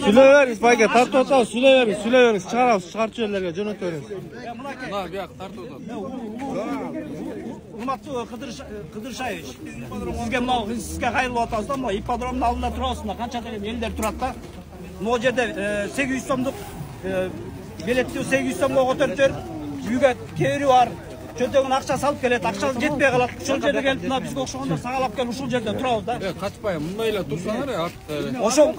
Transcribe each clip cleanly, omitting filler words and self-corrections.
Süleveriniz bayga tartı otağı süleveriniz çıkartı yerlerge jönöt veriniz. Mına bir yak tartı otağı. Урматтуу Кыдыршаевич, сизге мынау сизге кайрылып атабыз да, мына ипподромдун алдында турабыз, мына канча деген элдер турат да. Могу жерде 800 сомдук билетти 800 сомго көтөрүптөр. Үйгө кээри бар. Чөнтөгүн акча салып келет, акча жетпей калат. Ошол жерде келип мына бизге окшогондор сагалап келип ушул жерде турабыз да. Качпайм, мындай эле турсаңар артта. Ошол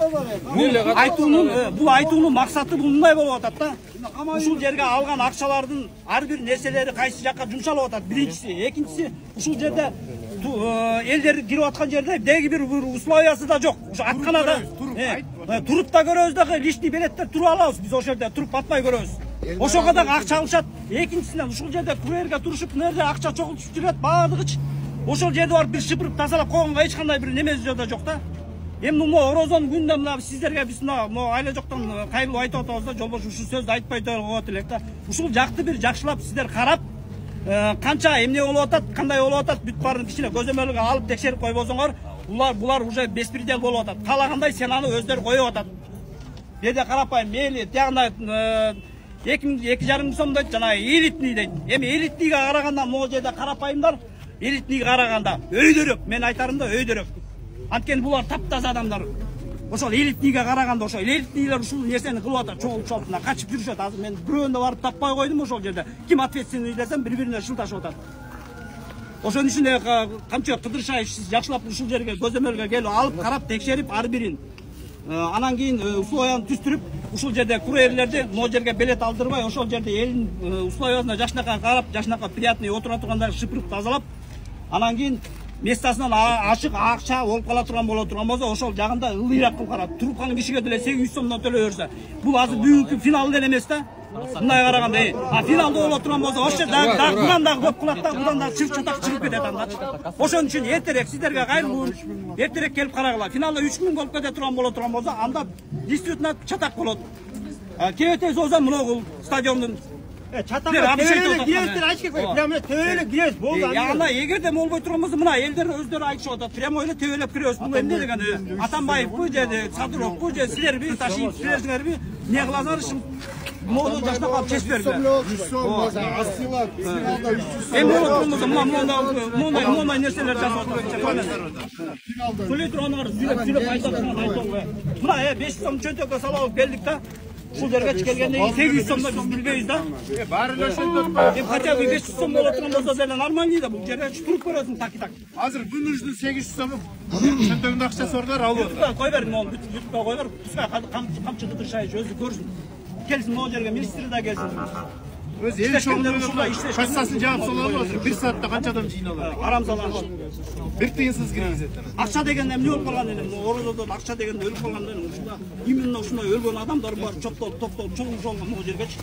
бул айтуунун максаты мындай болуп атат да. Ушул жерге алган акчалардын ар бир нерселери кайсы жакка жумшалып атат. Биринчиси, экинчиси ушул жерде элдер кирип аткан жерде деги бир условиясы да жок. Ушу атканада туруп да көрөбүз да, лишний билеттер туруп алабыз. Биз ошол жерде туруп батпай көрөбүз. Ошого да акча алышат. Экинчисинен ушул жерде курьерге турушуп, мына акча чогултуп жүрөт баардыгычы. Ошол жерде барып бир шыпырып тазалап койгонго эч кандай бир немеси да жок да. Эми мына Орозон күндө мына сиздерге биз мына айла жоктон кайрылып айтып атабыз да, жолбош ушул сөздү айтпай коет элек да. Ушул жакты бир жакшылап сиздер карап, канча эмне болуп атат, кандай болуп атат, бүт баарын кичине көзөмөлгө алып текшерип койбосоңор, булар уже беспредел болуп атат. Каалагандай сен аны өздөрү коюп атат. Бу жерде карапайым мейли тиягында 2,5 сом дейт, жана элитный дейт. Эми элитныйга караганда могу жерде карапайымдар элитныйга караганда өйдөрөк, мен айтарым да өйдөрөк. Анткени булар таптаза адамдар. Ошол элитныйга караганда ошол элитныйлар ушул нерсени кылып атат, чогултуп алып, качып жүрүшөт. Азыр мен бирөөнү барып таппай койдум ошол жерде. Ким ответственный десем, бири-бирине шылташып атат. Ошон үчүн камчы Кыдыршаевич сиз жакшылап ушул жерге көзөмөлгө келип алып, карап, текшерип ар бирин. Анан кийин условияны түзүп, ушул жерде курьерлерди могу жерге билет алдырбай, ошол жерде элдин условиясына жакшынакай карап, жакшынакай приятный отура турганда шыпырып тазалап, анан кийин местасынан ашык акча болуп кала турган болсо, ошол жагында ылдыйраак кылып карап, туруп калган кишиге деле 800 сомдон төлөй берсе. Бул азыр бүгүнкү финал деле эмес да. Мындай караганда, финалда болуп турган болсо, ошол жерде мындан дагы көп кылат да, мындан дагы чатак чыгып кетет анда. Ошон үчүн эртерээк сиздерге кайрылып, эртерээк келип карагыла. Финалда 3000 болуп кете турган болсо, анда действительно чатак болот. Кебетес болсо мына стадиондун чатакка киресиздер айтып койгой. Прямо төбөлөп киребиз болду. Анда эгерде болбой турган болсо, мына элдер өздөрү айтышып атат. Прямо эле төбөлөп киребиз. Бул эмне деген? Атамбаевбу же Садыровбу же силерби ташыйып силерсиңерби? Не кыласыңар ишин? Моду жакшынакай чечип бергиле. 100 сом болсо, асылап, финалда 300 сом. Эми болот, мындай нерселер жасап атат. Финалда. Төлөй тургандар сүйлөп айтат турган. Мына 5 сом чөнтөккө салып алып келдик да. Ушул жерге келгенде 800 сомдо биз билбейбиз да. Баары эле ошентет. Хотя бы 500 сом болот турган болсо деле нормальный да, бул жерде туруп көрөсүң так. Азыр күнүнүздүн 800 сому чөнтөгүндө акчасы бар да, алып отур. Кой бер, мону бүтүп кой бер. Камчы Кыдыршаевич өзү көрсүн. Келсин могу жерге, министр да келсин. Өзү эл чоңдугунда кассасын жаап салалы азыр 1 саатта канча адам жыйналат. Арам салган. Бир тыйынсыз киргизет. Акча дегенде эмне болуп калган эле? Орозодон акча дегенде өлүп калган эле. Ушунда именно ушундай өлгөн адамдар бар, топтолуп чогулуп могу жергечи.